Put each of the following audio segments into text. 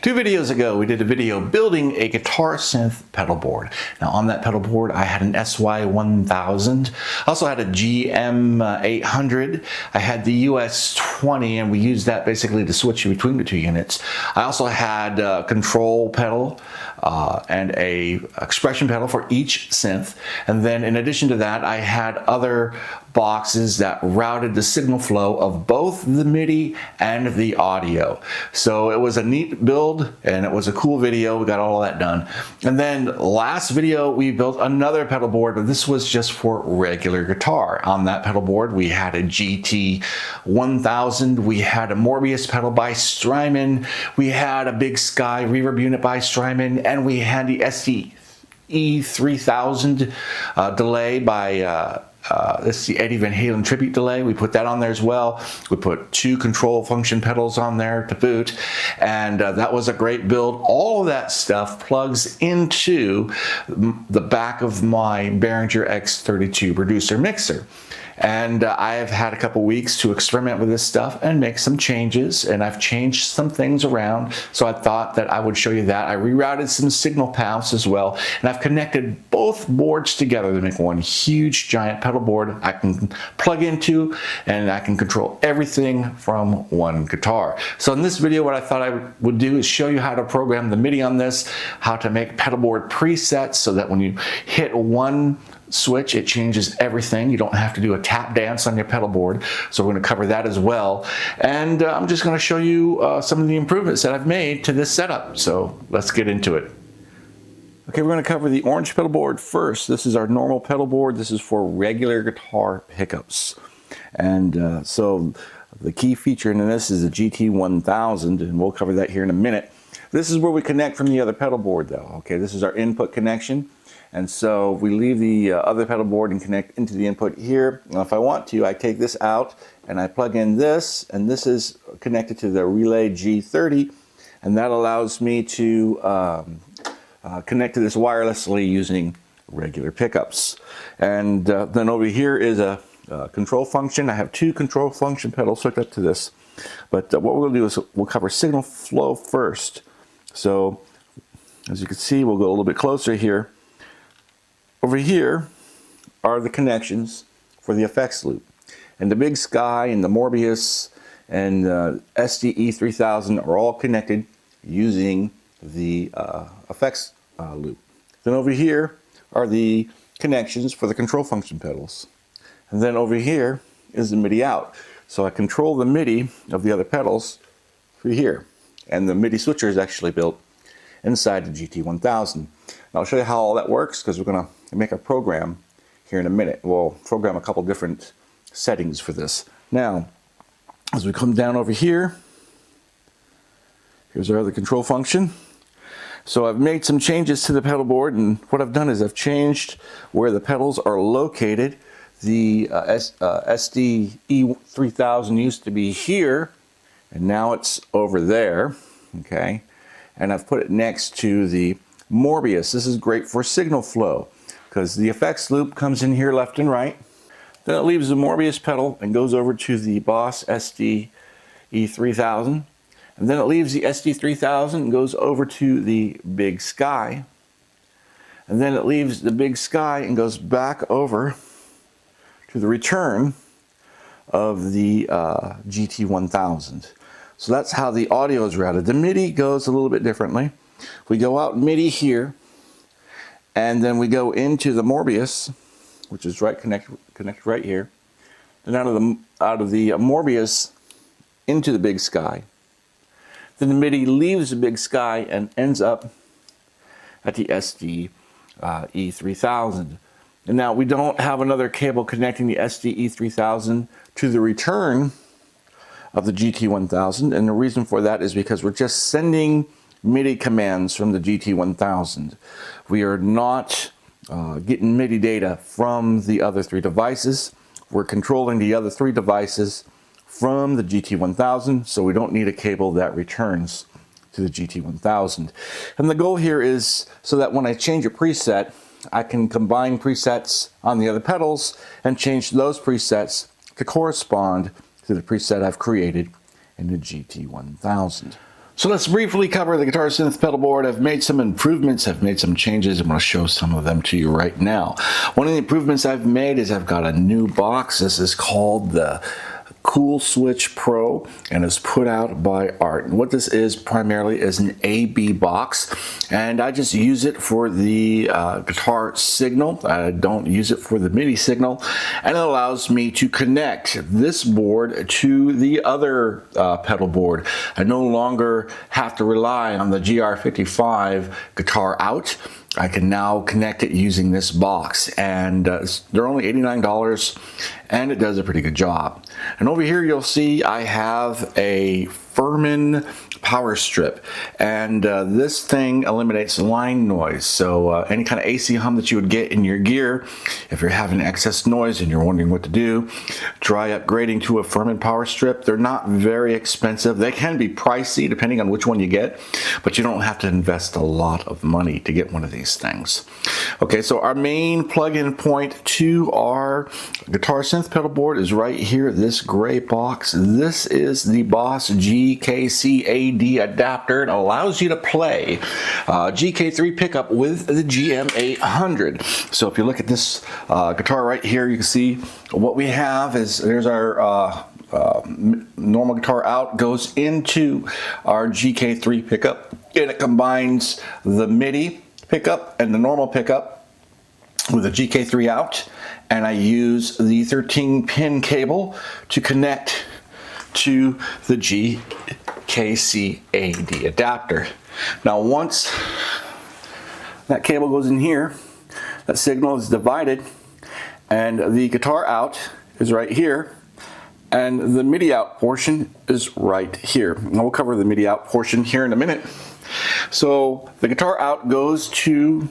Two videos ago, we did a video building a guitar synth pedal board. Now on that pedal board, I had an SY-1000. I also had a GM-800. I had the US-20, and we used that basically to switch between the two units. I also had a control pedal and a expression pedal for each synth. And then in addition to that, I had other boxes that routed the signal flow of both the MIDI and the audio. So it was a neat build and it was a cool video. We got all of that done. And then last video we built another pedal board, but this was just for regular guitar. On that pedal board we had a GT-1000, we had a Mobius pedal by Strymon, we had a Big Sky reverb unit by Strymon, and we had the SD3000 delay by this is the Eddie Van Halen tribute delay. We put that on there as well. We put two control function pedals on there to boot, and that was a great build. All of that stuff plugs into the back of my Behringer X32 producer mixer. And I have had a couple weeks to experiment with this stuff and make some changes, and I've changed some things around, so I thought that I would show you that. I rerouted some signal paths as well, and I've connected both boards together to make one huge giant pedal board I can plug into, and I can control everything from one guitar. So in this video, what I thought I would do is show you how to program the MIDI on this, how to make pedal board presets so that when you hit one switch, it changes everything. You don't have to do a tap dance on your pedal board. So we're going to cover that as well. And I'm just going to show you some of the improvements that I've made to this setup. So let's get into it. Okay, we're going to cover the orange pedal board first. This is our normal pedal board. This is for regular guitar pickups. And so the key feature in this is the GT-1000, and we'll cover that here in a minute. This is where we connect from the other pedal board though. Okay, this is our input connection. And so we leave the other pedal board and connect into the input here. Now if I want to, I take this out and I plug in this, and this is connected to the Relay G30, and that allows me to connect to this wirelessly using regular pickups. And then over here is a control function. I have two control function pedals hooked up to this. But what we'll do is we'll cover signal flow first. So as you can see, we'll go a little bit closer here. Over here are the connections for the effects loop. And the Big Sky and the Mobius and the SDE-3000 are all connected using the effects loop. Then over here are the connections for the control function pedals. And then over here is the MIDI out. So I control the MIDI of the other pedals through here. And the MIDI switcher is actually built inside the GT-1000. Now I'll show you how all that works, because we're going to make a program here in a minute. We'll program a couple different settings for this. Now, as we come down over here, here's our other control function. So I've made some changes to the pedal board, and what I've done is I've changed where the pedals are located. The SDE-3000 used to be here, and now it's over there, okay? And I've put it next to the Mobius. This is great for signal flow, because the effects loop comes in here left and right. Then it leaves the Mobius pedal and goes over to the Boss SDE-3000. And then it leaves the SD3000 and goes over to the Big Sky. And then it leaves the Big Sky and goes back over to the return of the GT-1000. So that's how the audio is routed. The MIDI goes a little bit differently. We go out MIDI here, and then we go into the Mobius, which is connect right here. Then out of the Mobius into the Big Sky. Then the MIDI leaves the Big Sky and ends up at the SDE-3000. And now we don't have another cable connecting the SDE-3000 to the return of the GT-1000, and the reason for that is because we're just sending MIDI commands from the GT-1000. We are not getting MIDI data from the other three devices. We're controlling the other three devices from the GT-1000, so we don't need a cable that returns to the GT-1000. And the goal here is so that when I change a preset, I can combine presets on the other pedals and change those presets to correspond to the preset I've created in the GT-1000. So let's briefly cover the Guitar Synth pedal board. I've made some improvements, I've made some changes. I'm going to show some of them to you right now. One of the improvements I've made is I've got a new box. This is called the Cool Switch Pro, and it's put out by Art. And what this is primarily is an AB box, and I just use it for the guitar signal. I don't use it for the MIDI signal, and it allows me to connect this board to the other pedal board. I no longer have to rely on the GR55 guitar out. I can now connect it using this box, and they're only $89, and it does a pretty good job. And over here you'll see I have a Furman power strip, and this thing eliminates line noise. So any kind of AC hum that you would get in your gear, if you're having excess noise and you're wondering what to do, try upgrading to a Furman power strip. They're not very expensive. They can be pricey depending on which one you get, but you don't have to invest a lot of money to get one of these things. Okay, so our main plug-in point to our Guitar Synth pedal board is right here, this gray box. This is the Boss GKC-AD adapter. It allows you to play GK3 pickup with the GM800. So if you look at this guitar right here, you can see what we have is there's our normal guitar out, goes into our GK3 pickup, and it combines the MIDI pickup and the normal pickup with a GK3 out, and I use the 13-pin cable to connect to the GKC-AD adapter. Now once that cable goes in here, that signal is divided, and the guitar out is right here, and the MIDI out portion is right here. And we'll cover the MIDI out portion here in a minute. So the guitar out goes to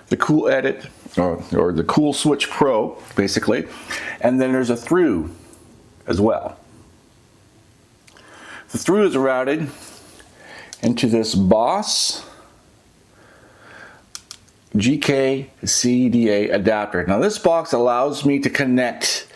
the Cool Edit, or the Cool Switch Pro, basically, and then there's a through as well. The through is routed into this Boss GKC-AD adapter. Now this box allows me to connect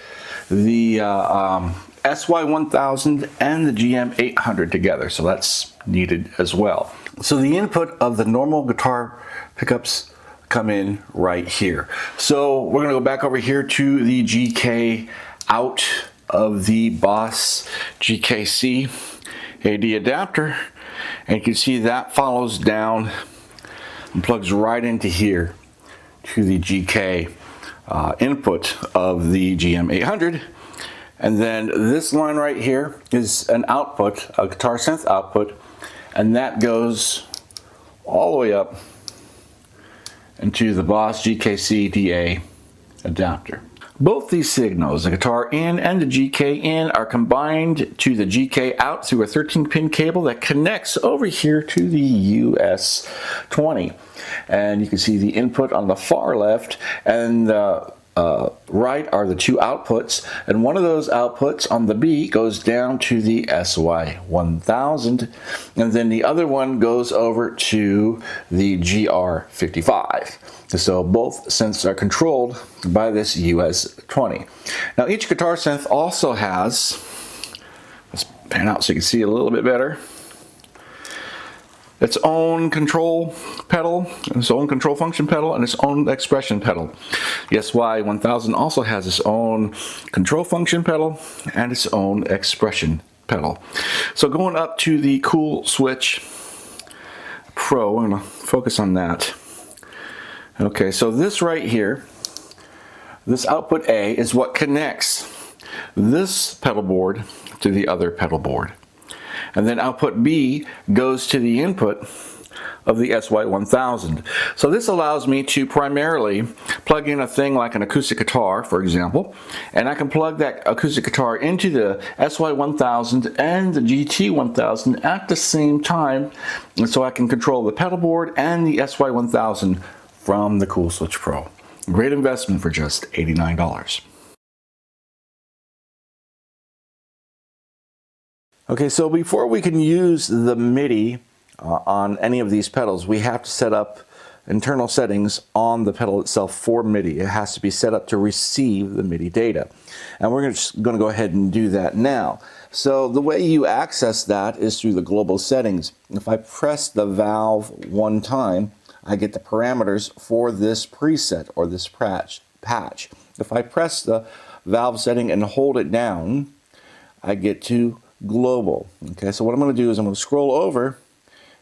the SY-1000 and the GM800 together, so that's needed as well. So the input of the normal guitar pickups come in right here. So we're going to go back over here to the GK out of the Boss GKC-AD adapter, and you can see that follows down and plugs right into here to the GK input of the GM800. And then this line right here is an output, a Guitar Synth output, and that goes all the way up into the Boss GKC-AD adapter. Both these signals, the guitar in and the GK in, are combined to the GK out through a 13-pin cable that connects over here to the US-20. And you can see the input on the far left, and the right are the two outputs, and one of those outputs on the B goes down to the SY-1000, and then the other one goes over to the GR55. So both synths are controlled by this US-20. Now each Guitar Synth also has, let's pan out so you can see it a little bit better, its own control pedal, its own control function pedal, and its own expression pedal. The SY-1000 also has its own control function pedal and its own expression pedal. So going up to the Cool Switch Pro, I'm going to focus on that. Okay, so this right here, this output A, is what connects this pedal board to the other pedal board. And then output B goes to the input of the SY-1000. So this allows me to primarily plug in a thing like an acoustic guitar, for example, and I can plug that acoustic guitar into the SY-1000 and the GT-1000 at the same time, and so I can control the pedal board and the SY-1000 from the Cool Switch Pro. Great investment for just $89. Okay, so before we can use the MIDI on any of these pedals, we have to set up internal settings on the pedal itself for MIDI. It has to be set up to receive the MIDI data. And we're just going to go ahead and do that now. So the way you access that is through the global settings. If I press the valve one time, I get the parameters for this preset or this patch. If I press the valve setting and hold it down, I get to global. Okay, so what I'm going to do is I'm going to scroll over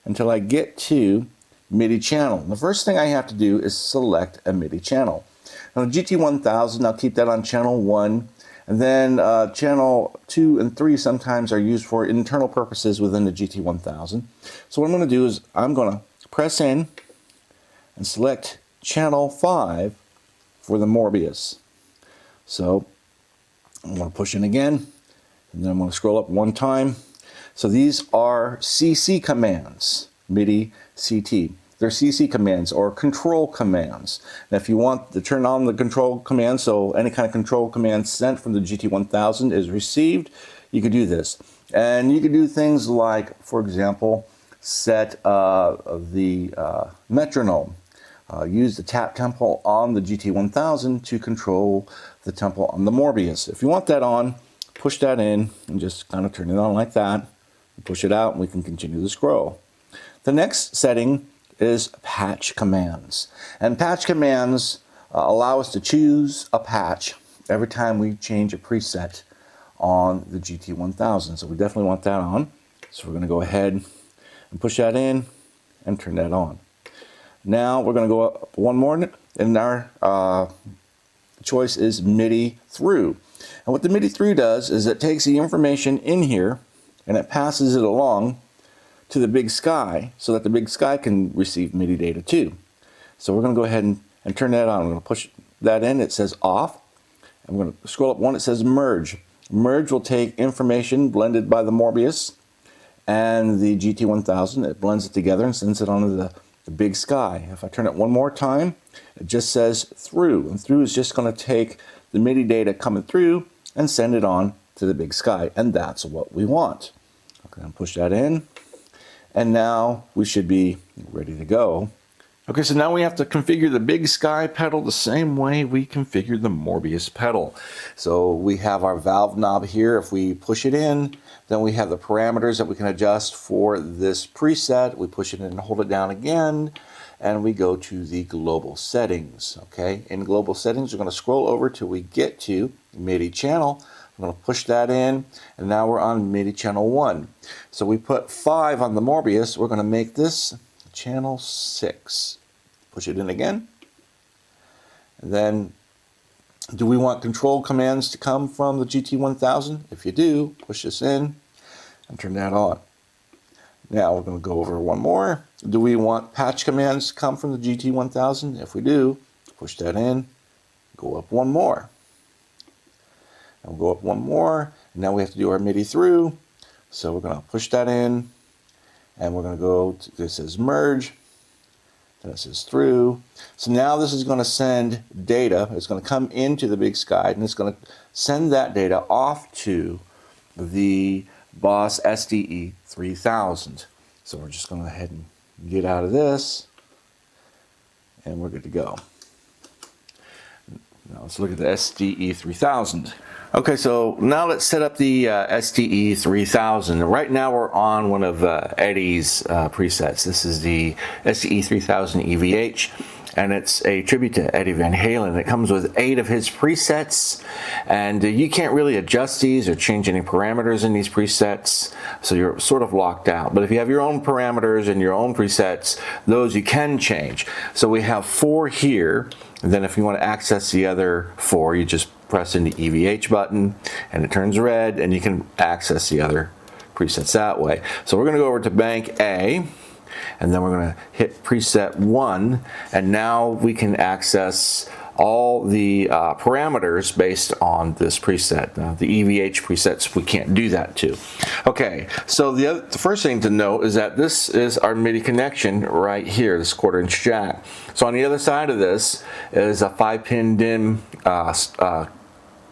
until I get to MIDI channel. The first thing I have to do is select a MIDI channel. Now the GT1000, I'll keep that on channel 1, and then channel 2 and 3 sometimes are used for internal purposes within the GT1000. So what I'm going to do is I'm going to press in and select channel 5 for the Mobius. So I'm going to push in again, and then I'm going to scroll up one time. So these are CC commands, MIDI CT. They're CC commands or control commands. Now if you want to turn on the control command, so any kind of control command sent from the GT1000 is received, you could do this. And you could do things like, for example, set the metronome. Use the tap tempo on the GT1000 to control the tempo on the Mobius. If you want that on, push that in and just kind of turn it on like that. Push it out and we can continue to scroll. The next setting is patch commands. And patch commands allow us to choose a patch every time we change a preset on the GT1000. So we definitely want that on. So we're going to go ahead and push that in and turn that on. Now we're going to go up one more, and our choice is MIDI through. And what the MIDI through does is it takes the information in here and it passes it along to the Big Sky so that the Big Sky can receive MIDI data too. So we're going to go ahead and turn that on. I'm going to push that in. It says off. I'm going to scroll up one. It says merge. Merge will take information blended by the Mobius and the GT1000. It blends it together and sends it onto the Big Sky. If I turn it one more time, it just says through. And through is just going to take the MIDI data coming through and send it on to the Big Sky. And that's what we want. Okay, I'll push that in. And now we should be ready to go. Okay, so now we have to configure the Big Sky pedal the same way we configured the Mobius pedal. So we have our valve knob here. If we push it in, then we have the parameters that we can adjust for this preset. We push it in and hold it down again, and we go to the global settings. Okay, in global settings, we're going to scroll over till we get to MIDI channel. I'm going to push that in, and now we're on MIDI channel 1. So we put 5 on the Mobius. We're going to make this channel 6. Push it in again. And then, do we want control commands to come from the GT1000? If you do, push this in and turn that on. Now we're going to go over one more. Do we want patch commands to come from the GT1000? If we do, push that in, go up one more. And we'll go up one more. And now we have to do our MIDI through. So we're going to push that in, and we're going to go to, this says merge, and it says through. So now this is going to send data. It's going to come into the Big Sky, and it's going to send that data off to the Boss SDE-3000. So we're just going to go ahead and get out of this, and we're good to go. Now let's look at the SDE-3000. Okay, so now let's set up the SDE-3000. Right now we're on one of Eddie's presets. This is the SDE-3000 EVH, and it's a tribute to Eddie Van Halen. It comes with 8 of his presets, and you can't really adjust these or change any parameters in these presets, so you're sort of locked out. But if you have your own parameters and your own presets, those you can change. So we have 4 here, and then if you want to access the other 4, you just press in the EVH button and it turns red, and you can access the other presets that way. So we're going to go over to bank A, and then we're going to hit preset 1, and now we can access all the parameters based on this preset. Now, the EVH presets, we can't do that too. Okay, so the first thing to note is that this is our MIDI connection right here, this 1/4-inch jack. So on the other side of this is a 5-pin DIN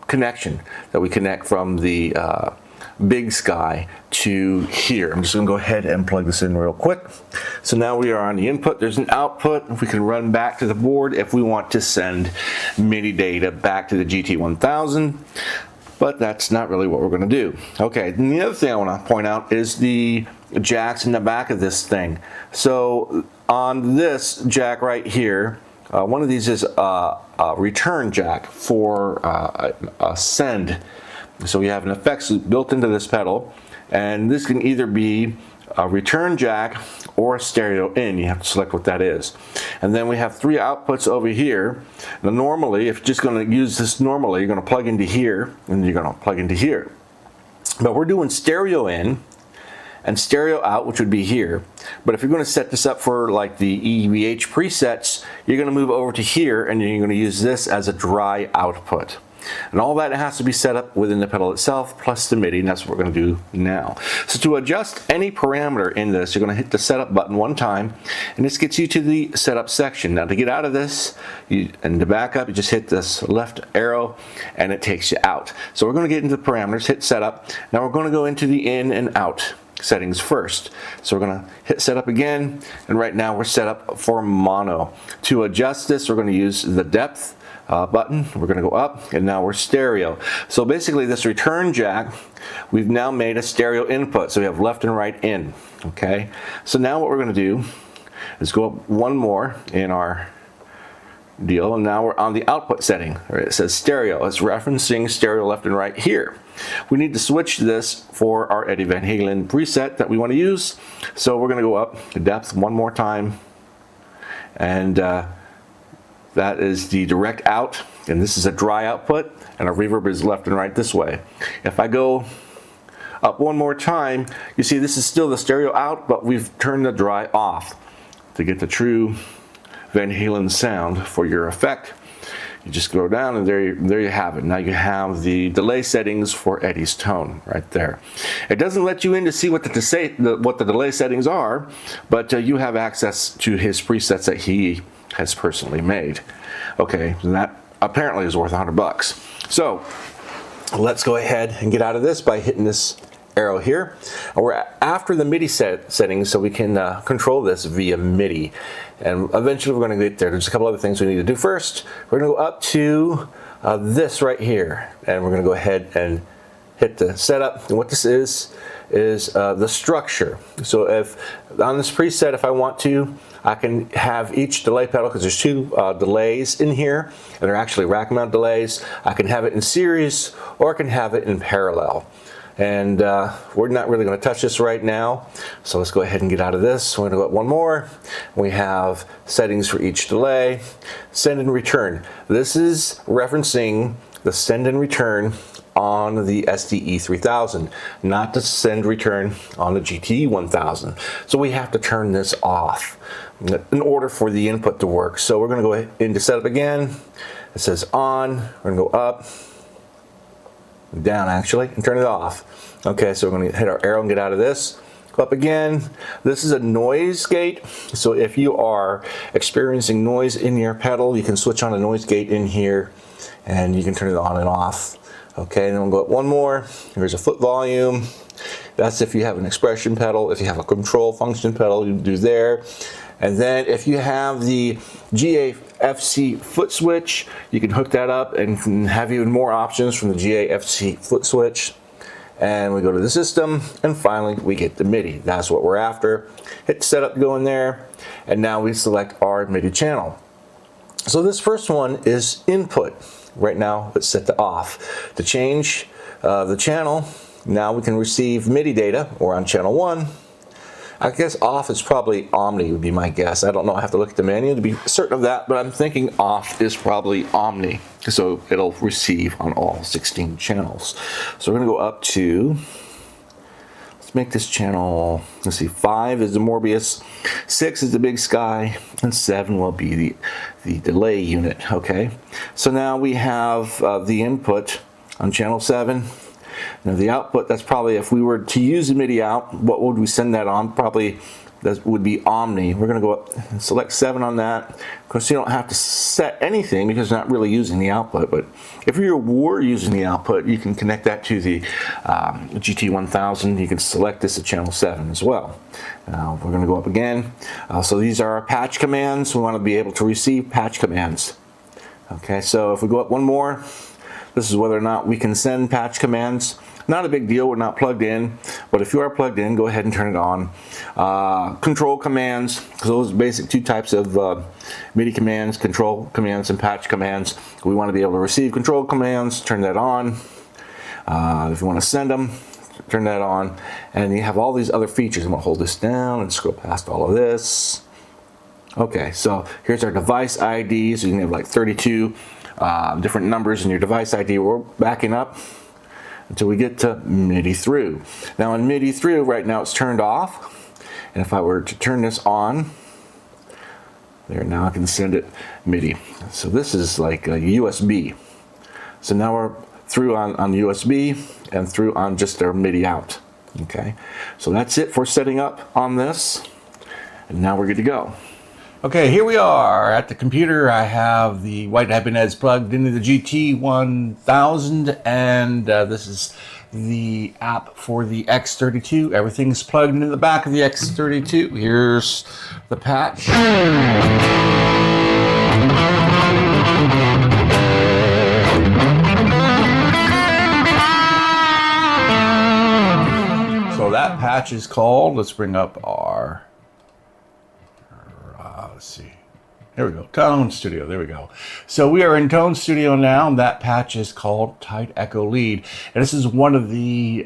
connection that we connect from the Big Sky to here. I'm just going to go ahead and plug this in real quick. So now we are on the input. There's an output. We can run back to the board if we want to send MIDI data back to the GT1000. but that's not really what we're going to do. Okay, and the other thing I want to point out is the jacks in the back of this thing. So on this jack right here, one of these is a return jack for a send. So we have an effects built into this pedal, and this can either be a return jack or a stereo in. You have to select what that is. And then we have 3 outputs over here. Now normally, if you're just going to use this normally, you're going to plug into here and you're going to plug into here. But we're doing stereo in and stereo out, which would be here. But if you're going to set this up for like the EVH presets, you're going to move over to here and you're going to use this as a dry output. And all that has to be set up within the pedal itself, plus the MIDI, and that's what we're going to do now. So to adjust any parameter in this, you're going to hit the setup button one time, and this gets you to the setup section. Now to get out of this, and to back up, you just hit this left arrow, and it takes you out. So we're going to get into the parameters, hit setup. Now we're going to go into the in and out settings first. So we're going to hit setup again, and right now we're set up for mono. To adjust this, we're going to use the depth button. We're going to go up, and now we're stereo. So basically this return jack, we've now made a stereo input, so we have left and right in. Okay, so now what we're going to do is go up one more in our deal, and now we're on the output setting where it says stereo. It's referencing stereo left and right here. We need to switch this for our Eddie Van Halen preset that we want to use, so we're going to go up to depth one more time, and that is the direct out, and this is a dry output, and our reverb is left and right this way. If I go up one more time, you see this is still the stereo out, but we've turned the dry off to get the true Van Halen sound for your effect. You just go down, and there you have it. Now you have the delay settings for Eddie's tone right there. It doesn't let you in to see what the delay settings are, but you have access to his presets that he has personally made. Okay, and that apparently is worth $100. So let's go ahead and get out of this by hitting this arrow here. And we're after the MIDI settings, so we can control this via MIDI. And eventually we're going to get there. There's a couple other things we need to do first. We're going to go up to this right here, and we're going to go ahead and hit the setup. And what this is the structure. So if on this preset, if I want to, I can have each delay pedal, because there's 2 delays in here, and they're actually rack mount delays. I can have it in series, or I can have it in parallel. And we're not really going to touch this right now, so let's go ahead and get out of this. We're going to go up one more. We have settings for each delay, send and return. This is referencing the send and return on the SDE-3000, not the send return on the GT-1000. So we have to turn this off in order for the input to work. So we're going to go into setup again. It says on. We're going to go up, down actually, and turn it off. Okay, so we're going to hit our arrow and get out of this. Go up again. This is a noise gate, so if you are experiencing noise in your pedal, you can switch on a noise gate in here, and you can turn it on and off. Okay, and then we'll go up one more. Here's a foot volume. That's if you have an expression pedal. If you have a control function pedal, you do there. And then if you have the GAFC foot switch, you can hook that up and can have even more options from the GAFC foot switch. And we go to the system, and finally we get the MIDI. That's what we're after. Hit setup to go in there, and now we select our MIDI channel. So this first one is input. Right now it's set to off. To change the channel, now we can receive MIDI data. We're on channel 1. I guess off is probably Omni would be my guess. I don't know, I have to look at the menu to be certain of that, but I'm thinking off is probably Omni. So it'll receive on all 16 channels. So we're gonna go up to, let's make this channel, let's see, 5 is the Mobius, 6 is the Big Sky, and 7 will be the delay unit, okay? So now we have the input on channel 7. Now the output, that's probably, if we were to use the MIDI out, what would we send that on? Probably that would be Omni. We're going to go up and select 7 on that. Of course, you don't have to set anything because you're not really using the output. But if you were using the output, you can connect that to the GT-1000. You can select this at channel 7 as well. Now we're going to go up again. So these are our patch commands. We want to be able to receive patch commands. Okay, so if we go up one more, This is whether or not we can send patch commands. Not a big deal, we're not plugged in, but if you are plugged in, go ahead and turn it on. Control commands, because those are basic two types of MIDI commands, control commands and patch commands. We want to be able to receive control commands, turn that on. If you want to send them, turn that on. And you have all these other features. I'm going to hold this down and scroll past all of this. Okay, so here's our device ID. So you can have like 32 different numbers in your device ID. We're backing up until we get to MIDI through. Now in MIDI through, right now it's turned off. And if I were to turn this on, there, now I can send it MIDI. So this is like a USB. So now we're through on USB and through on just our MIDI out. Okay, so that's it for setting up on this. And now we're good to go. Okay, here we are at the computer. I have the white Ibanez plugged into the GT-1000, and this is the app for the X32. Everything's plugged into the back of the X32. Here's the patch. So that patch is called, let's bring up our let's see. There we go. Tone Studio. There we go. So we are in Tone Studio now, and that patch is called Tight Echo Lead. And this is one of the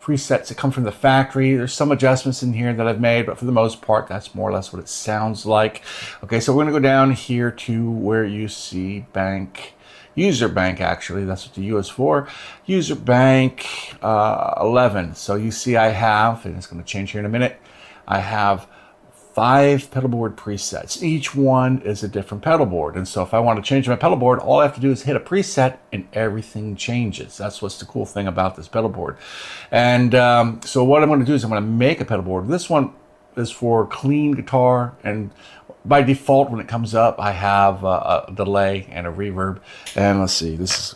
presets that come from the factory. There's some adjustments in here that I've made, but for the most part, that's more or less what it sounds like. Okay, so we're going to go down here to where you see bank. User bank, actually, that's what the U is for. User bank 11. So you see I have, and it's going to change here in a minute, I have 5 pedalboard presets. Each one is a different pedalboard. And so if I want to change my pedalboard, all I have to do is hit a preset and everything changes. That's what's the cool thing about this pedalboard. And so what I'm going to do is I'm going to make a pedalboard. This one is for clean guitar, and by default when it comes up I have a delay and a reverb. And let's see, this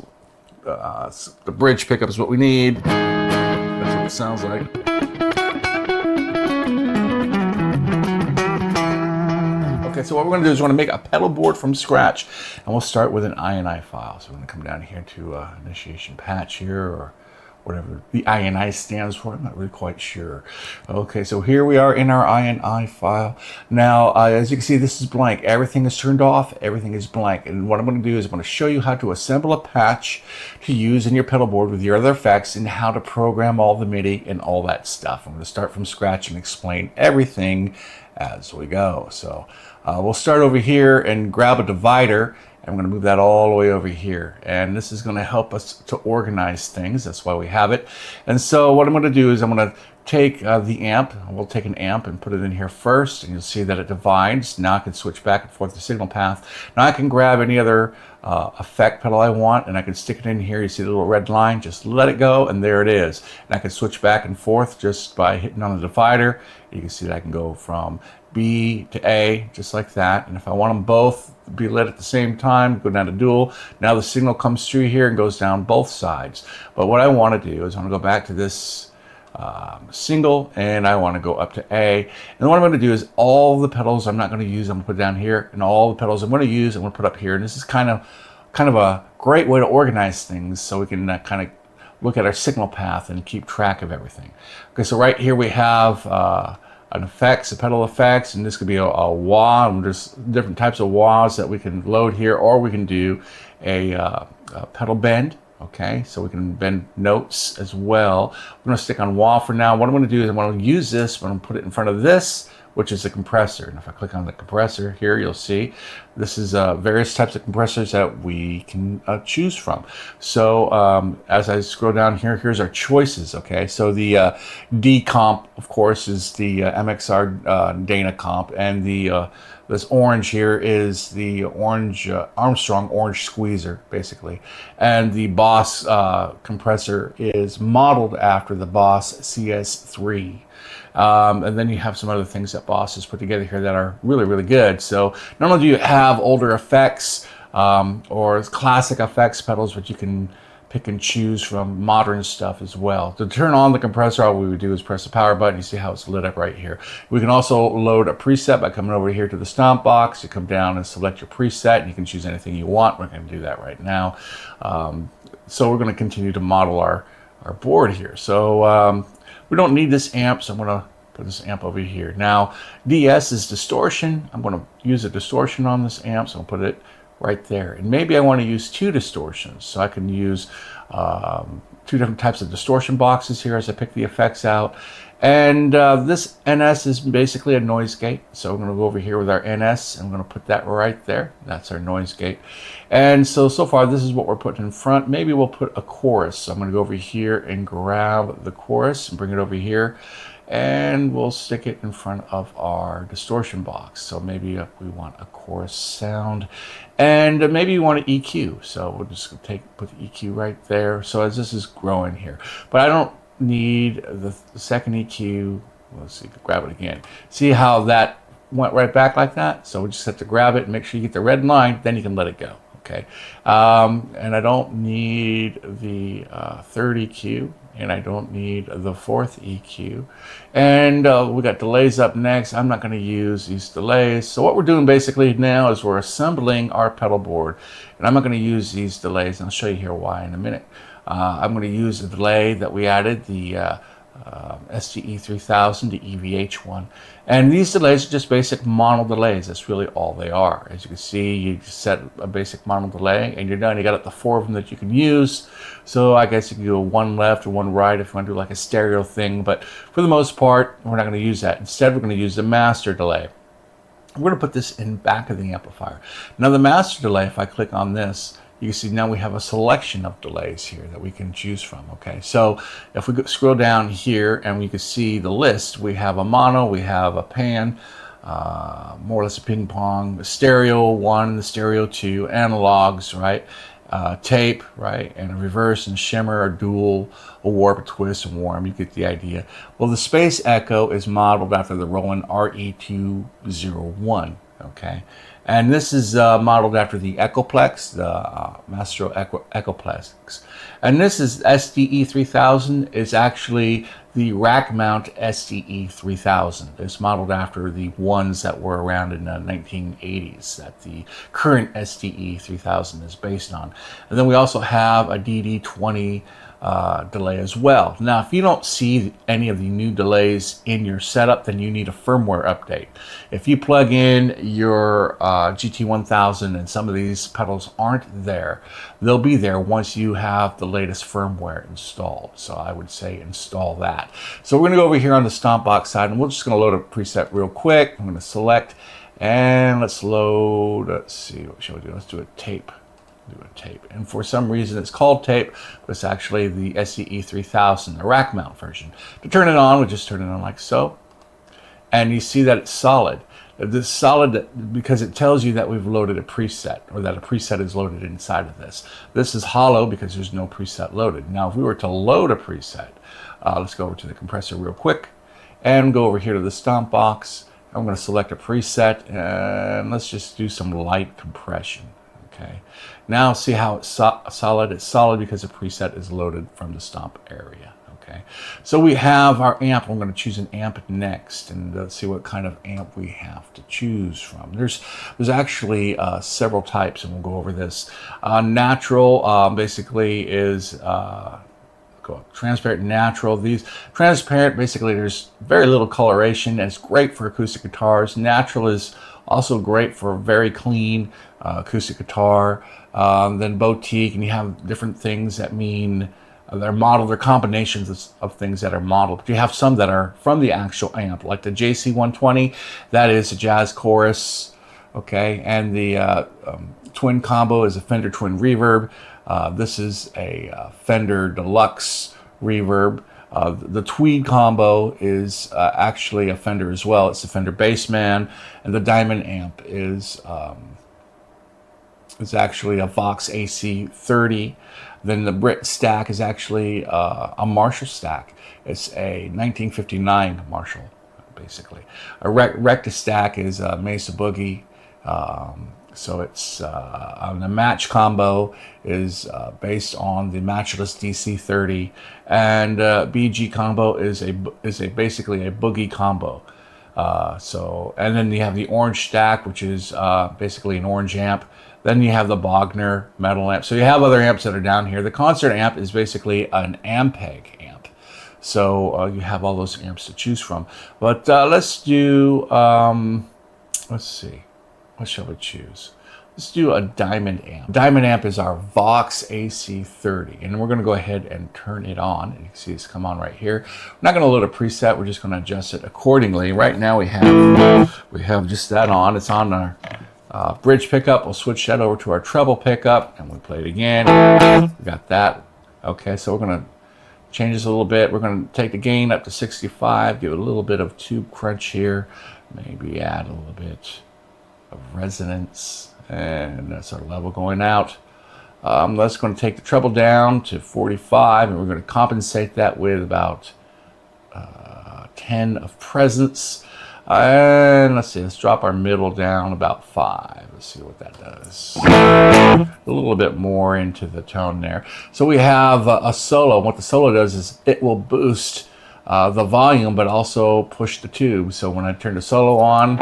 is the bridge pickup is what we need. That's what it sounds like. Okay, so what we're going to do is we're going to make a pedal board from scratch, and we'll start with an INI file. So we're going to come down here to initiation patch here, or whatever the INI stands for. I'm not really quite sure. Okay, so here we are in our INI file. Now, as you can see, this is blank. Everything is turned off. Everything is blank. And what I'm going to do is I'm going to show you how to assemble a patch to use in your pedal board with your other effects, and how to program all the MIDI and all that stuff. I'm going to start from scratch and explain everything as we go. So we'll start over here and grab a divider. I'm going to move that all the way over here, and this is going to help us to organize things. That's why we have it. And so what I'm going to do is I'm going to take the amp. We'll take an amp and put it in here first, and you'll see that it divides. Now I can switch back and forth the signal path. Now I can grab any other effect pedal I want, and I can stick it in here. You see the little red line, just let it go, and there it is. And I can switch back and forth just by hitting on the divider. You can see that I can go from B to A, just like that. And if I want them both to be lit at the same time, go down to dual. Now the signal comes through here and goes down both sides. But what I want to do is I want to go back to this single, and I want to go up to A. And what I'm going to do is all the pedals I'm not going to use, I'm going to put down here, and all the pedals I'm going to use, I'm going to put up here. And this is kind of a great way to organize things, so we can kind of look at our signal path and keep track of everything. Okay, so right here we have an effects, a pedal effects, and this could be a wah, and there's different types of wahs that we can load here, or we can do a pedal bend. Okay, so we can bend notes as well. I'm going to stick on wah for now. What I'm going to do is I'm going to use this, I'm going to put it in front of this, which is a compressor. And if I click on the compressor here, you'll see this is various types of compressors that we can choose from. So as I scroll down here, here's our choices. Okay, so the D comp, of course, is the MXR Dana comp, and the this orange here is the orange Armstrong orange squeezer, basically. And the Boss compressor is modeled after the Boss CS3. And then you have some other things that Boss has put together here that are really, really good. So not only do you have older effects or classic effects pedals, but you can pick and choose from modern stuff as well. To turn on the compressor, all we would do is press the power button. You see how it's lit up right here. We can also load a preset by coming over here to the stomp box. You come down and select your preset, and you can choose anything you want. We're going to do that right now. So we're going to continue to model our board here. So we don't need this amp, so I'm going to put this amp over here. Now, DS is distortion. I'm going to use a distortion on this amp, so I'll put it right there. And maybe I want to use 2 distortions, so I can use 2 different types of distortion boxes here as I pick the effects out. And this NS is basically a noise gate, so we're going to go over here with our NS, and we're going to put that right there. That's our noise gate. And so far this is what we're putting in front. Maybe we'll put a chorus. So I'm going to go over here and grab the chorus and bring it over here, and we'll stick it in front of our distortion box. So maybe we want a chorus sound, and maybe you want an EQ. So we'll just put the EQ right there. So as this is growing here, but I don't need the second EQ. Let's see, grab it again. See how that went right back like that? So we just have to grab it and make sure you get the red line, then you can let it go. Okay, and I don't need the third EQ, and I don't need the fourth EQ. And we got delays up next. I'm not going to use these delays. So what we're doing basically now is we're assembling our pedal board, and I'm not going to use these delays, and I'll show you here why in a minute. I'm going to use the delay that we added, the SDE-3000, the EVH one. And these delays are just basic mono delays. That's really all they are. As you can see, you set a basic mono delay and you're done. You got up to 4 of them that you can use. So I guess you can do 1 left or 1 right if you want to do like a stereo thing. But for the most part, we're not going to use that. Instead, we're going to use the master delay. We're going to put this in back of the amplifier. Now the master delay, if I click on this, you can see now we have a selection of delays here that we can choose from. Okay, so if we scroll down here and we can see the list, we have a mono, we have a pan, more or less a ping pong, the stereo 1, the stereo 2, analogs, right? Tape, right? And a reverse and shimmer, a dual, a warp, a twist, and warm. You get the idea. Well, the space echo is modeled after the Roland RE201. Okay, and this is modeled after the Echoplex, the Mastro Echoplex. And this is SDE-3000 is actually the rack mount SDE-3000. It's modeled after the ones that were around in the 1980s that the current SDE-3000 is based on. And then we also have a DD20 delay as well. Now, if you don't see any of the new delays in your setup, then you need a firmware update. If you plug in your GT1000 and some of these pedals aren't there, they'll be there once you have the latest firmware installed. So I would say install that. So we're going to go over here on the stomp box side, and we're just going to load a preset real quick. I'm going to select, and let's load, let's see, what shall we do? Let's do a tape. And for some reason it's called tape, but it's actually the SDE-3000, the rack mount version. To turn it on, we just turn it on like so, and you see that it's solid. This solid because it tells you that we've loaded a preset, or that a preset is loaded inside of this. This is hollow because there's no preset loaded. Now if we were to load a preset, let's go over to the compressor real quick and go over here to the stomp box. I'm going to select a preset, and let's just do some light compression. Okay, now see how it's solid. It's solid because the preset is loaded from the stomp area. Okay, so we have our amp. I'm going to choose an amp next, and see what kind of amp we have to choose from. There's actually several types, and we'll go over this. Natural basically is transparent, natural. These transparent, basically there's very little coloration, and it's great for acoustic guitars. Natural is also great for very clean acoustic guitar. Then boutique, and you have different things that mean they're modeled, they're combinations of things that are modeled. But you have some that are from the actual amp, like the JC-120, that is a jazz chorus, okay, and the twin combo is a Fender twin reverb. This is a Fender Deluxe reverb. The Tweed combo is actually a Fender as well. It's a Fender Bassman, and the Diamond amp is actually a Vox AC30. Then the Brit stack is actually a Marshall stack. It's a 1959 Marshall, basically. A Recta stack is a Mesa Boogie. So it's the match combo is based on the matchless DC30, and BG combo is basically a boogie combo. And then you have the orange stack, which is basically an orange amp. Then you have the Bogner metal amp. So you have other amps that are down here. The concert amp is basically an Ampeg amp. So you have all those amps to choose from. But let's do, let's see, what shall we choose? Let's do a diamond amp. Diamond amp is our Vox AC30, and we're going to go ahead and turn it on. You can see it's come on right here. We're not going to load a preset. We're just going to adjust it accordingly. Right now we have just that on. It's on our bridge pickup. We'll switch that over to our treble pickup, and we'll play it again. We got that. Okay, so we're going to change this a little bit. We're going to take the gain up to 65, give it a little bit of tube crunch here, maybe add a little bit of resonance, and that's our level going out. That's going to take the treble down to 45, and we're going to compensate that with about 10 of presence. And let's see, let's drop our middle down about 5. Let's see what that does. A little bit more into the tone there. So we have a solo. What the solo does is it will boost the volume, but also push the tube. So when I turn the solo on,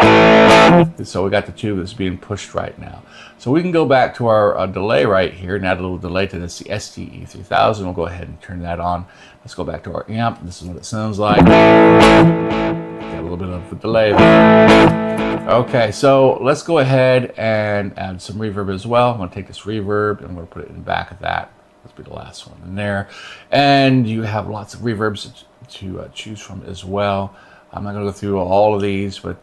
so we got the tube that's being pushed right now. So we can go back to our delay right here and add a little delay to this, the SDE-3000. We'll go ahead and turn that on. Let's go back to our amp. This is what it sounds like. Got a little bit of a delay there. Okay, so let's go ahead and add some reverb as well. I'm going to take this reverb and I'm going to put it in the back of that. Let's be the last one in there. And you have lots of reverbs to choose from as well. I'm not going to go through all of these, but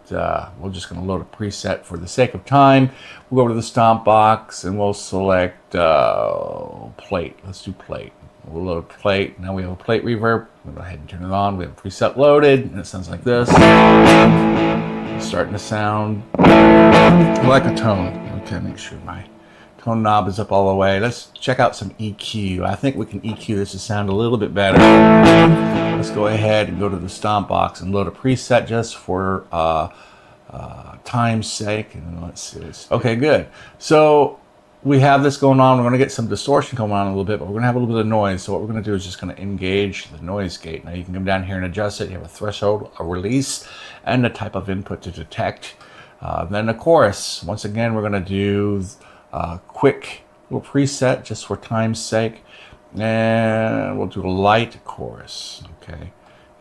we're just going to load a preset for the sake of time. We'll go to the stomp box and we'll select plate. Let's do plate. We'll load plate. Now we have a plate reverb. We'll go ahead and turn it on. We have a preset loaded, and it sounds like this. It's starting to sound like a tone. Okay, make sure my tone knob is up all the way. Let's check out some EQ. I think we can EQ this to sound a little bit better. Let's go ahead and go to the stomp box and load a preset just for time's sake. And let's see this. Okay, good. So we have this going on. We're going to get some distortion going on a little bit, but we're going to have a little bit of noise. So what we're going to do is just going to engage the noise gate. Now you can come down here and adjust it. You have a threshold, a release, and the type of input to detect. Then the chorus. Once again, we're going to do quick little preset just for time's sake, and we'll do a light chorus. Okay,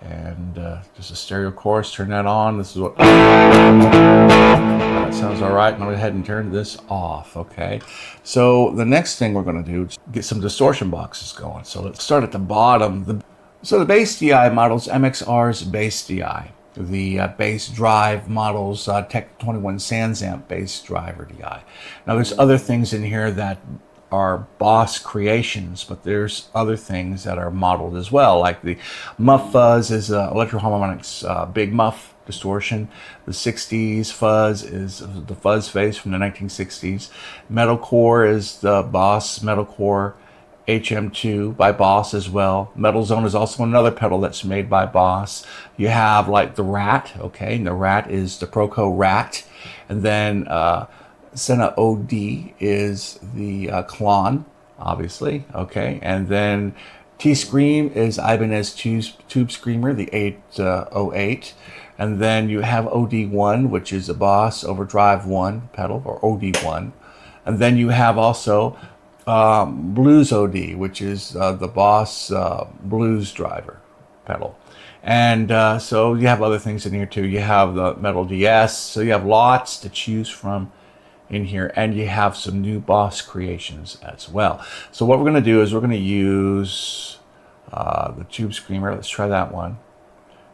and just a stereo chorus. Turn that on. This is what that sounds all right. Now go ahead and turn this off. Okay, so the next thing we're going to do is get some distortion boxes going. So let's start at the bottom. So the bass DI models MXR's bass DI. The bass drive models Tech 21 SansAmp bass driver DI. Now there's other things in here that are Boss creations, but there's other things that are modeled as well, like the Muff Fuzz is Electro-Harmonix Big Muff distortion. The 60s Fuzz is the Fuzz Face from the 1960s. Metalcore is the Boss Metalcore HM2 by Boss as well. Metal Zone is also another pedal that's made by Boss. You have like the Rat, okay, and the Rat is the Proco Rat. And then Senna OD is the Klon, obviously, okay. And then T-Scream is Ibanez Tube Screamer, the 808. And then you have OD1, which is a Boss Overdrive 1 pedal, or OD1. And then you have also Blues OD, which is the Boss Blues Driver pedal. And so you have other things in here too. You have the Metal DS, so you have lots to choose from in here, and you have some new Boss creations as well. So what we're going to do is we're going to use the Tube Screamer. Let's try that one.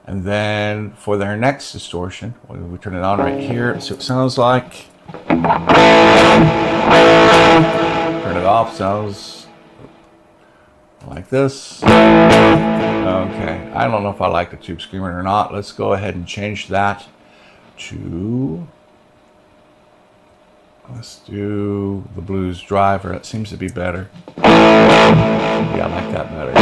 And then for their next distortion, we turn it on right here. So it sounds like, turn it off, sounds like this. Okay, I don't know if I like the Tube Screamer or not. Let's go ahead and change that to, let's do the Blues Driver. That seems to be better. Yeah, I like that better.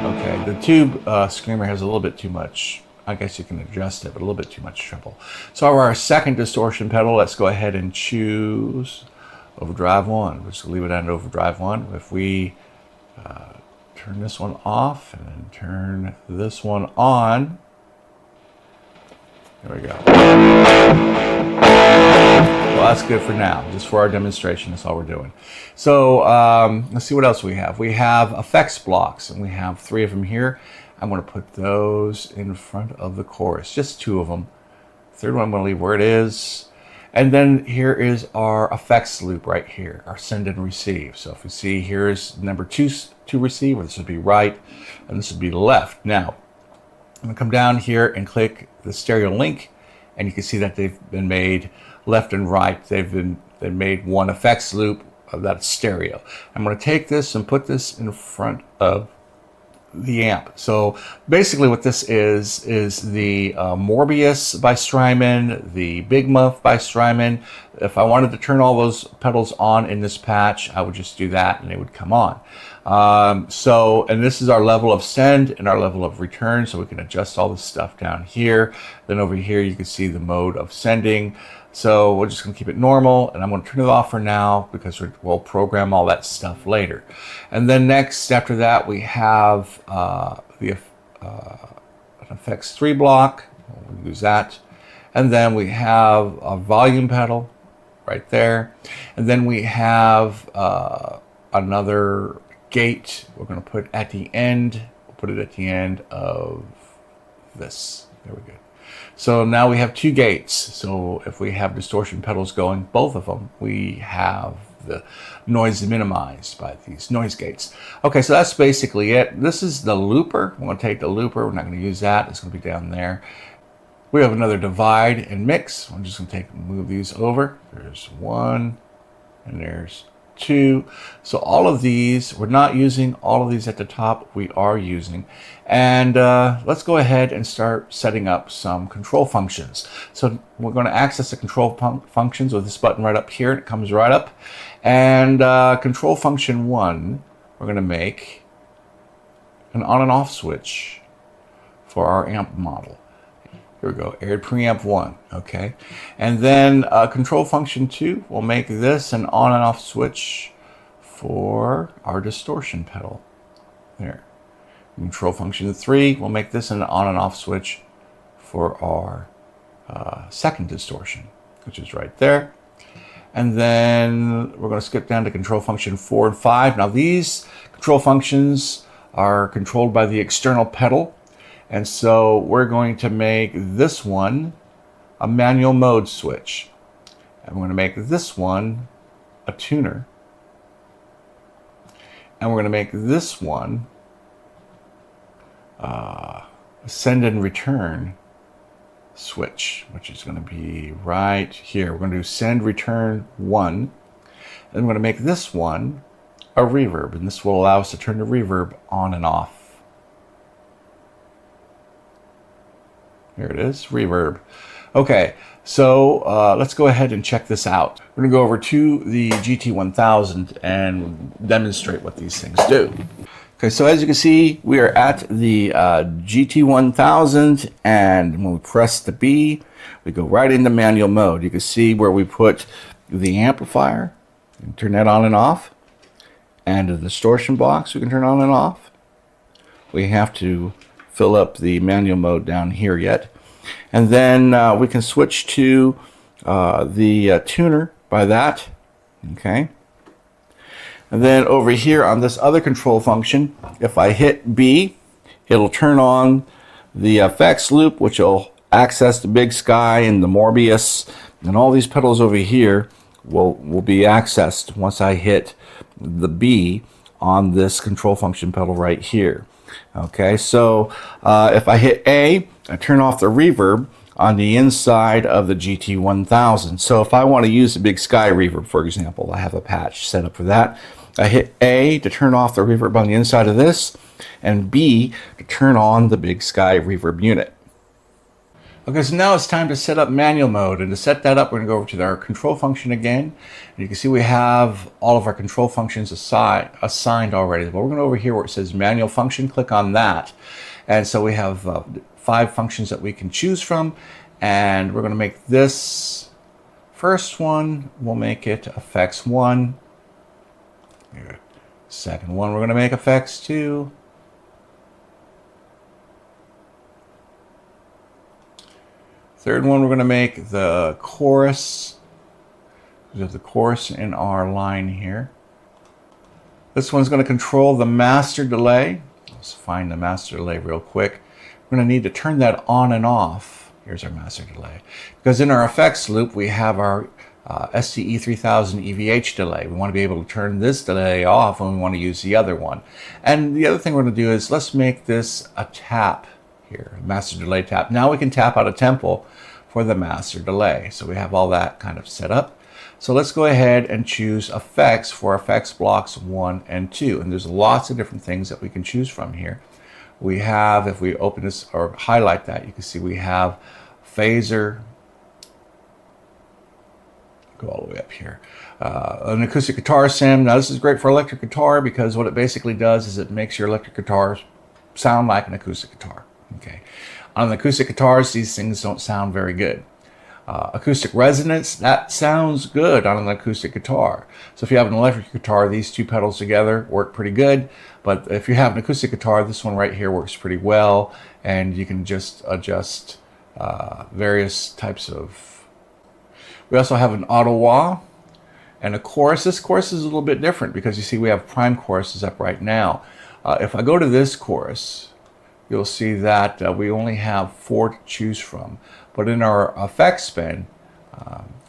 Okay, the Tube Screamer has a little bit too much. I I guess you can adjust it, but a little bit too much trouble. So our second distortion pedal, let's go ahead and choose overdrive 1. We'll just leave it on overdrive 1. If we turn this one off and then turn this one on, there we go. Well, that's good for now, just for our demonstration. That's all we're doing. So let's see what else we have. We have effects blocks, and we have 3 of them here. I'm going to put those in front of the chorus, just 2 of them. Third one I'm going to leave where it is. And then here is our effects loop right here, our send and receive. So if you see, here's number 2 to receive, or this would be right, and this would be left. Now, I'm going to come down here and click the stereo link, and you can see that they've been made left and right. They've made one effects loop that's stereo. I'm going to take this and put this in front of the amp. So basically what this is the Mobius by Strymon, the Big Muff by Strymon. If I wanted to turn all those pedals on in this patch, I would just do that and they would come on. And this is our level of send and our level of return, so we can adjust all this stuff down here. Then over here you can see the mode of sending. So we're just going to keep it normal, and I'm going to turn it off for now because we'll program all that stuff later. And then next, after that, we have an effects 3 block. We'll use that. And then we have a volume pedal right there. And then we have another gate we're going to put at the end. We'll put it at the end of this. There we go. So now we have 2 gates. So if we have distortion pedals going, both of them, we have the noise minimized by these noise gates. Okay, so that's basically it. This is the looper. I'm going to take the looper. We're not going to use that. It's going to be down there. We have another divide and mix. I'm just going to move these over. There's 1 and there's 2. So all of these, we're not using all of these at the top, we are using. And let's go ahead and start setting up some control functions. So we're going to access the control functions with this button right up here. It comes right up. And control function 1, we're going to make an on and off switch for our amp model. Here we go, aired preamp 1, okay. And then control function 2, we'll make this an on and off switch for our distortion pedal. There. Control function 3, we'll make this an on and off switch for our second distortion, which is right there. And then we're going to skip down to control function 4 and 5. Now these control functions are controlled by the external pedal. And so we're going to make this one a manual mode switch. And we're going to make this one a tuner. And we're going to make this one a send and return switch, which is going to be right here. We're going to do send return 1. And we're going to make this one a reverb. And this will allow us to turn the reverb on and off. Here it is, reverb. Okay, so let's go ahead and check this out. We're going to go over to the GT1000 and demonstrate what these things do. Okay, so as you can see, we are at the GT1000, and when we press the B, we go right into manual mode. You can see where we put the amplifier. You can turn that on and off. And the distortion box, we can turn on and off. We have to fill up the manual mode down here yet. And then we can switch to the tuner by that. Okay. And then over here on this other control function, if I hit B, it'll turn on the effects loop, which will access the Big Sky and the Mobius, and all these pedals over here will be accessed once I hit the B on this control function pedal right here. Okay, so if I hit A, I turn off the reverb on the inside of the GT1000. So if I want to use the Big Sky reverb, for example, I have a patch set up for that. I hit A to turn off the reverb on the inside of this, and B to turn on the Big Sky reverb unit. Okay, so now it's time to set up manual mode, and to set that up, we're going to go over to our control function again. And you can see we have all of our control functions assigned already. But we're going over here where it says manual function, click on that. And so we have 5 functions that we can choose from, and we're going to make this first one, we'll make it effects 1. Here. Second one, we're going to make effects 2. Third one, we're going to make the chorus. We have the chorus in our line here. This one's going to control the master delay. Let's find the master delay real quick. We're going to need to turn that on and off. Here's our master delay. Because in our effects loop, we have our SDE-3000 EVH delay. We want to be able to turn this delay off when we want to use the other one. And the other thing we're going to do is let's make this a tap here, a master delay tap. Now we can tap out a tempo for the master delay. So we have all that kind of set up. So let's go ahead and choose effects for effects blocks 1 and 2. And there's lots of different things that we can choose from here. We have, if we open this or highlight that, you can see we have phaser. Go all the way up here. An acoustic guitar sim. Now this is great for electric guitar because what it basically does is it makes your electric guitar sound like an acoustic guitar. Okay. On the acoustic guitars, these things don't sound very good. Acoustic resonance, that sounds good on an acoustic guitar. So if you have an electric guitar, these two pedals together work pretty good. But if you have an acoustic guitar, this one right here works pretty well. And you can just adjust various types of... We also have an auto wah and a chorus. This chorus is a little bit different because you see we have prime choruses up right now. If I go to this chorus, you'll see that we only have 4 to choose from. But in our effects bin,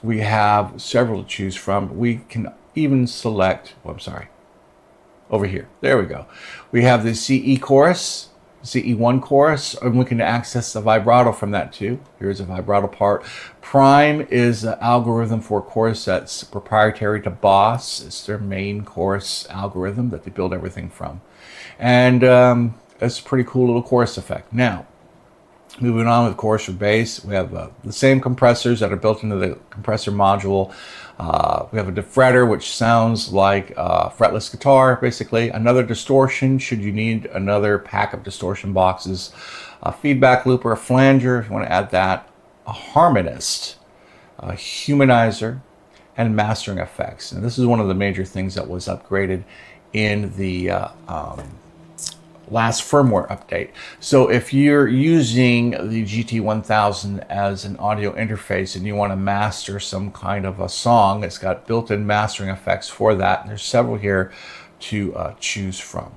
we have several to choose from. We can even select, oh, I'm sorry, over here. There we go. We have the CE chorus, CE1 chorus, and we can access the vibrato from that too. Here's a vibrato part. Prime is the algorithm for chorus that's proprietary to Boss. It's their main chorus algorithm that they build everything from. And it's a pretty cool little chorus effect. Now, moving on with chorus for bass, we have the same compressors that are built into the compressor module. We have a defretter, which sounds like a fretless guitar, basically. Another distortion, should you need another pack of distortion boxes. A feedback looper, a flanger, if you want to add that. A harmonist, a humanizer, and mastering effects. And this is one of the major things that was upgraded in the last firmware update. So if you're using the GT1000 as an audio interface and you want to master some kind of a song, it's got built-in mastering effects for that. And there's several here to choose from.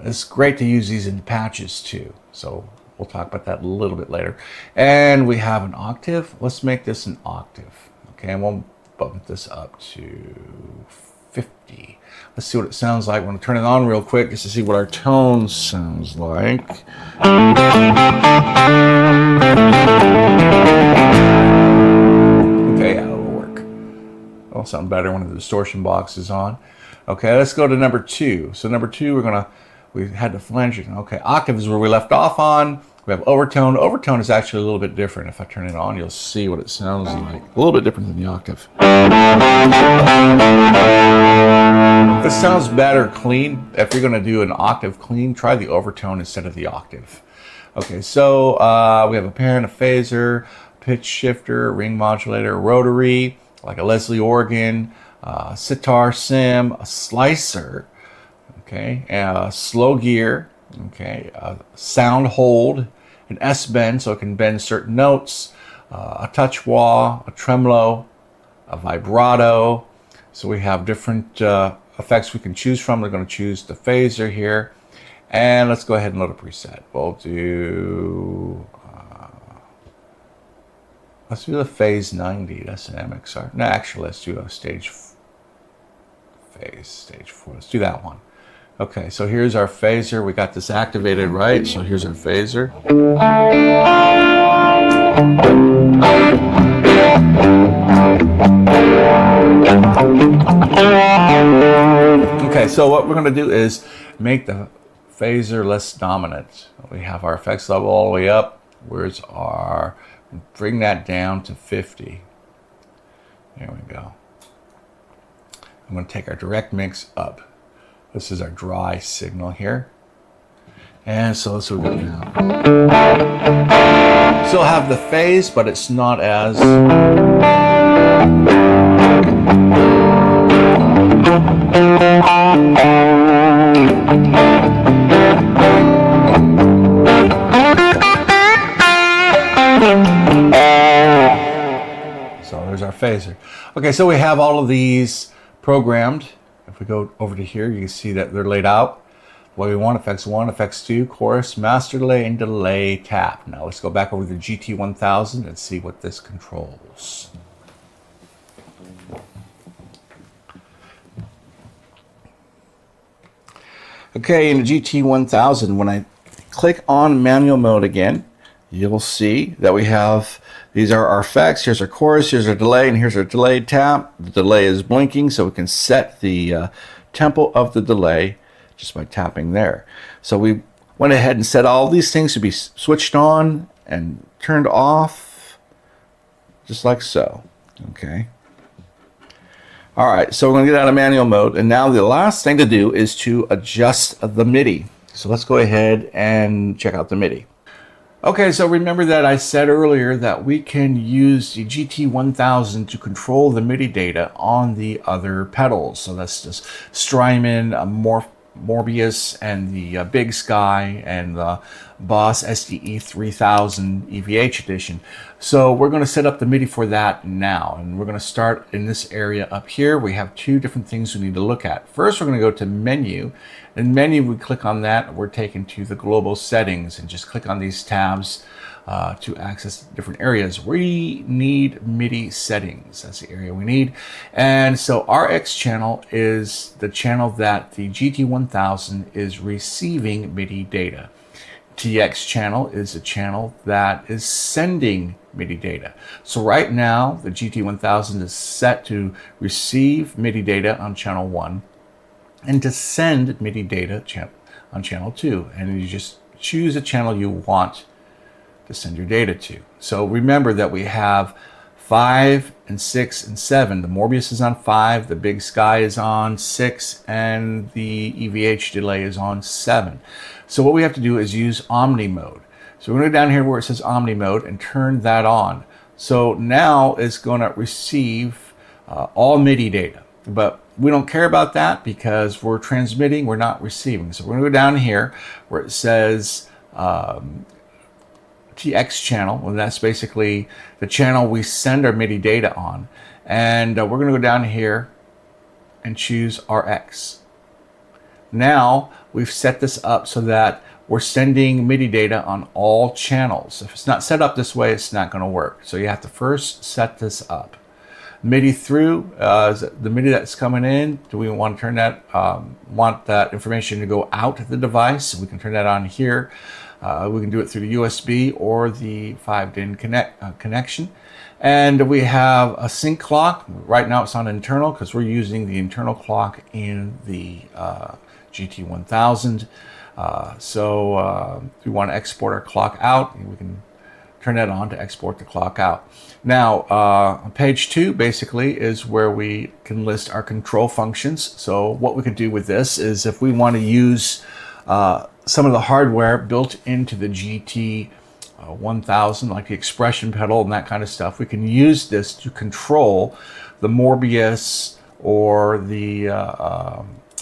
It's great to use these in patches too. So we'll talk about that a little bit later. And we have an octave. Let's make this an octave. Okay, and we'll bump this up to 50. Let's see what it sounds like. I'm going to turn it on real quick just to see what our tone sounds like. Okay, yeah, it'll work. It'll sound better when the distortion box is on. Okay, let's go to number 2. So number 2, we had the flanger. Okay, octave is where we left off on. We have overtone. Overtone is actually a little bit different. If I turn it on, you'll see what it sounds like. A little bit different than the octave. This sounds better clean. If you're going to do an octave clean, try the overtone instead of the octave. Okay, so we have a parent, a phaser, pitch shifter, ring modulator, rotary, like a Leslie organ, sitar sim, a slicer, okay, a slow gear, okay, a sound hold, an S-bend so it can bend certain notes, a touch wah, a tremolo, a vibrato. So we have different effects we can choose from. We're going to choose the phaser here, and let's go ahead and load a preset. We'll do let's do the phase 90. That's an MXR. No, actually, let's do a stage 4. Let's do that one. Okay, so here's our phaser. We got this activated, right? So here's our phaser. Okay, so what we're going to do is make the phaser less dominant. We have our effects level all the way up. Where's our... Bring that down to 50. There we go. I'm going to take our direct mix up. This is our dry signal here. And so let's do it now. Still have the phase, but it's not as... So there's our phaser. Okay, so we have all of these programmed. If we go over to here, you can see that they're laid out the way we want. Effects 1, effects 2, chorus, master delay, and delay tap. Now let's go back over to the GT-1000 and see what this controls. Okay, in the GT-1000, when I click on manual mode again, you'll see that we have, these are our effects, here's our chorus, here's our delay, and here's our delay tap. The delay is blinking, so we can set the tempo of the delay just by tapping there. So we went ahead and set all these things to be switched on and turned off, just like so, okay? All right, so we're gonna get out of manual mode, and now the last thing to do is to adjust the MIDI. So let's go ahead and check out the MIDI. Okay, so remember that I said earlier that we can use the GT-1000 to control the MIDI data on the other pedals. So that's just Strymon, Mobius, and the Big Sky, and the Boss SDE-3000 EVH edition. So we're going to set up the MIDI for that now, and we're going to start in this area up here. We have two different things we need to look at. First, we're going to go to Menu. In Menu, we click on that, we're taken to the global settings, and just click on these tabs to access different areas. We need MIDI settings. That's the area we need. And so RX channel is the channel that the GT-1000 is receiving MIDI data. TX channel is a channel that is sending MIDI data. So right now, the GT-1000 is set to receive MIDI data on channel 1 and to send MIDI data on channel 2. And you just choose a channel you want to send your data to. So remember that we have 5 and 6 and 7. The Mobius is on 5, the Big Sky is on 6, and the EVH delay is on 7. So what we have to do is use Omni mode. So we're going to go down here where it says Omni mode and turn that on. So now it's going to receive all MIDI data, but we don't care about that because we're transmitting, we're not receiving. So we're going to go down here where it says TX channel, and that's basically the channel we send our MIDI data on. And we're going to go down here and choose RX. Now we've set this up so that we're sending MIDI data on all channels. If it's not set up this way, it's not going to work. So you have to first set this up. MIDI through is the MIDI that's coming in. Do we want to turn that, want that information to go out of the device? We can turn that on here. We can do it through the USB or the 5-DIN connection. And we have a sync clock. Right now it's on internal because we're using the internal clock in the GT-1000. If we want to export our clock out, we can turn that on to export the clock out. Now, on page 2 basically is where we can list our control functions. So what we could do with this is if we want to use some of the hardware built into the GT-1000, like the expression pedal and that kind of stuff, we can use this to control the Mobius or the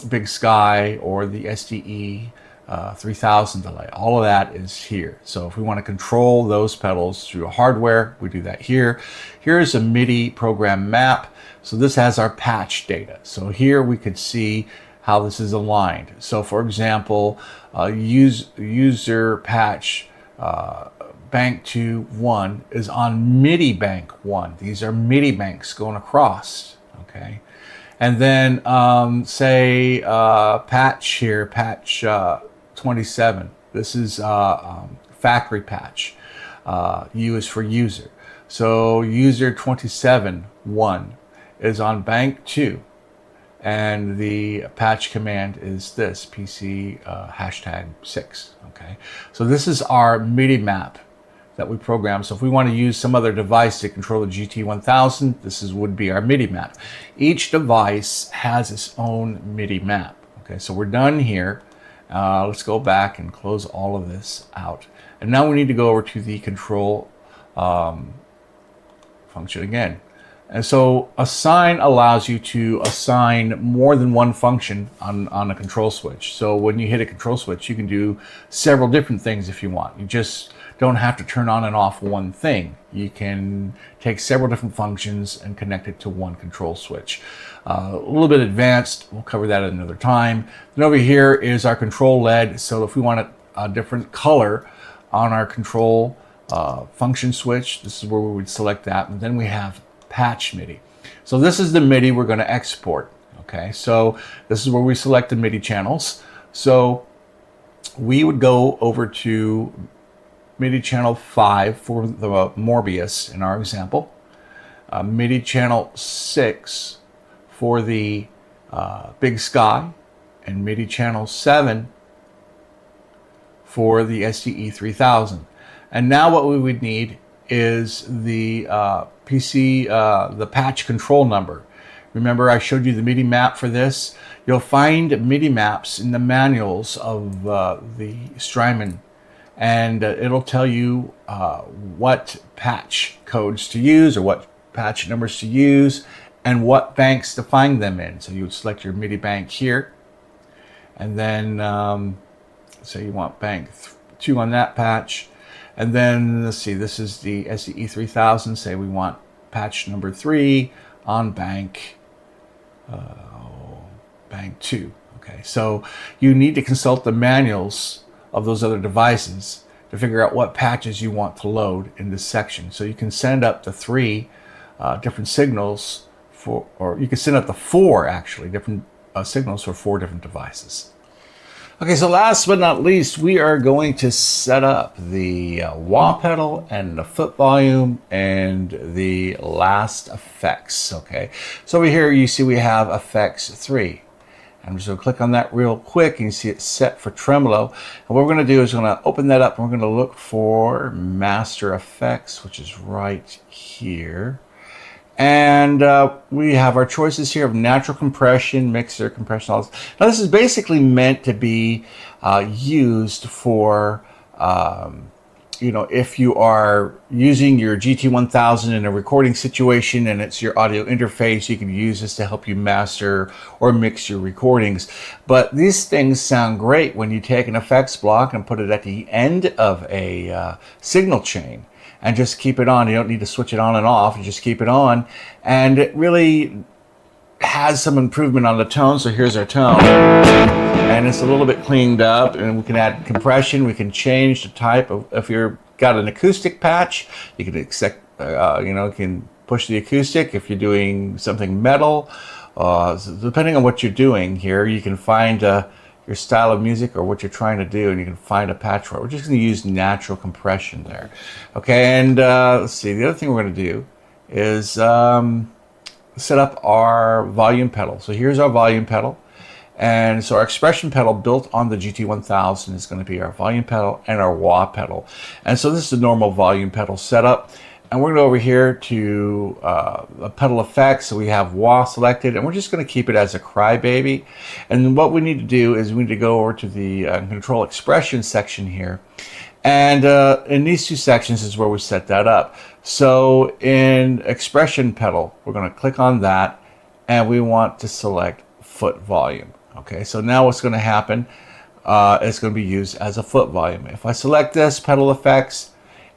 Big Sky or the SDE-3000 delay. All of that is here. So if we want to control those pedals through hardware, we do that here. Here's a MIDI program map. So this has our patch data. So here we could see how this is aligned. So for example, user patch bank 2.1 is on MIDI bank 1. These are MIDI banks going across, okay? And then say patch here, patch 27. This is factory patch. U is for user. So user 27.1 is on bank 2. And the patch command is this, PC #6, okay? So this is our MIDI map that we program. So if we want to use some other device to control the GT-1000, this would be our MIDI map. Each device has its own MIDI map, okay? So we're done here, Let's go back and close all of this out. And now we need to go over to the control function again. And so assign allows you to assign more than one function on a control switch. So when you hit a control switch, you can do several different things if you want. You just don't have to turn on and off one thing. You can take several different functions and connect it to one control switch. A little bit advanced, we'll cover that at another time. Then over here is our control LED. So if we want a different color on our control function switch, this is where we would select that. And then we have patch MIDI. So this is the MIDI we're going to export. Okay, so this is where we select the MIDI channels. So we would go over to MIDI channel 5 for the Mobius in our example, MIDI channel 6 for the Big Sky, and MIDI channel 7 for the SDE-3000. And now what we would need is the the patch control number. Remember, I showed you the MIDI map for this. You'll find MIDI maps in the manuals of the Strymon, and it'll tell you what patch codes to use or what patch numbers to use and what banks to find them in. So you would select your MIDI bank here, and then so you want bank 2 on that patch. And then let's see, this is the SDE-3000. Say we want patch number 3 on bank 2. Okay, so you need to consult the manuals of those other devices to figure out what patches you want to load in this section. So you can send up to 3 different signals for, or you can send up to 4 actually different signals for 4 different devices. Okay, so last but not least, we are going to set up the wah pedal and the foot volume and the last effects. Okay, so over here you see we have effects 3. I'm just going to click on that real quick, and you see it's set for tremolo. And what we're going to do is we're going to open that up, and we're going to look for master effects, which is right here. And we have our choices here of natural compression, mixer, compression. All this. Now this is basically meant to be used for, you know, if you are using your GT-1000 in a recording situation and it's your audio interface, you can use this to help you master or mix your recordings. But these things sound great when you take an effects block and put it at the end of a signal chain and just keep it on. You don't need to switch it on and off. You just keep it on, and it really has some improvement on the tone. So here's our tone, and it's a little bit cleaned up, and we can add compression. We can change the type of, if you're got an acoustic patch, you can accept, you know, you can push the acoustic. If you're doing something metal, so depending on what you're doing here, you can find your style of music or what you're trying to do, and you can find a patch for it. We're just going to use natural compression there. Okay, and let's see, the other thing we're going to do is set up our volume pedal. So here's our volume pedal, and so our expression pedal built on the GT-1000 is going to be our volume pedal and our wah pedal. And so this is the normal volume pedal setup. And we're going to go over here to pedal effects. So we have wah selected, and we're just going to keep it as a crybaby. And what we need to do is we need to go over to the control expression section here. And in these 2 sections is where we set that up. So in expression pedal, we're going to click on that, and we want to select foot volume. Okay, so now what's going to happen, it's going to be used as a foot volume. If I select this, pedal effects,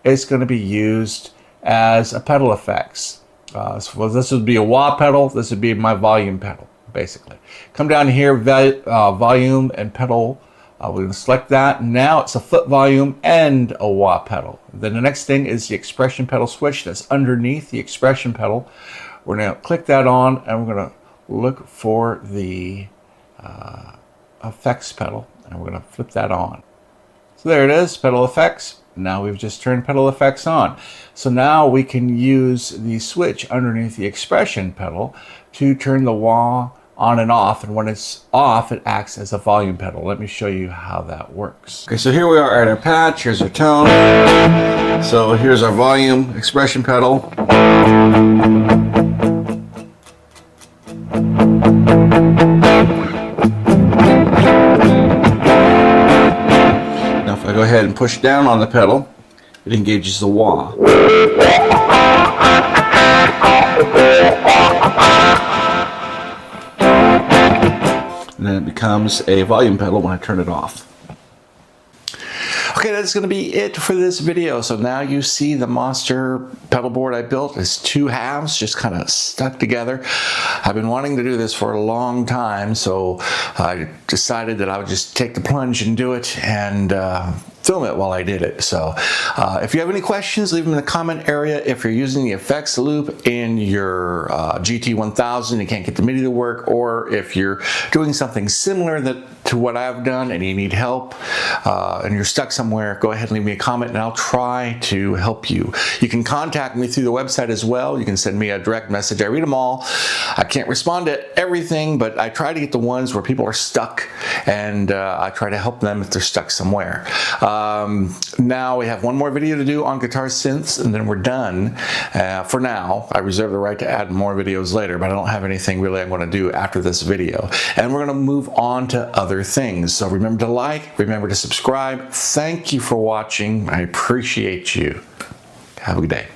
it's going to be used as a pedal effects. So this would be a wah pedal, this would be my volume pedal, basically. Come down here, volume and pedal, we're going to select that. Now it's a foot volume and a wah pedal. Then the next thing is the expression pedal switch that's underneath the expression pedal. We're going to click that on, and we're going to look for the effects pedal, and we're going to flip that on. So there it is, pedal effects. Now we've just turned pedal effects on. So now we can use the switch underneath the expression pedal to turn the wah on and off, and when it's off, it acts as a volume pedal. Let me show you how that works. Okay, so here we are at our patch. Here's our tone. So here's our volume expression pedal. push down on the pedal, it engages the wah. And then it becomes a volume pedal when I turn it off. Okay, that's going to be it for this video. So now you see the monster pedal board I built is two halves just kind of stuck together. I've been wanting to do this for a long time, so I decided that I would just take the plunge and do it and film it while I did it. So if you have any questions, leave them in the comment area. If you're using the effects loop in your GT-1000, you can't get the MIDI to work, or if you're doing something similar to what I've done and you need help and you're stuck somewhere, go ahead and leave me a comment and I'll try to help you. You can contact me through the website as well. You can send me a direct message. I read them all. I can't respond to everything, but I try to get the ones where people are stuck, and I try to help them if they're stuck somewhere. Now we have one more video to do on guitar synths, and then we're done for now. I reserve the right to add more videos later, but I don't have anything really I'm going to do after this video. And we're going to move on to other things. So remember to like, remember to subscribe. Thank you for watching. I appreciate you. Have a good day.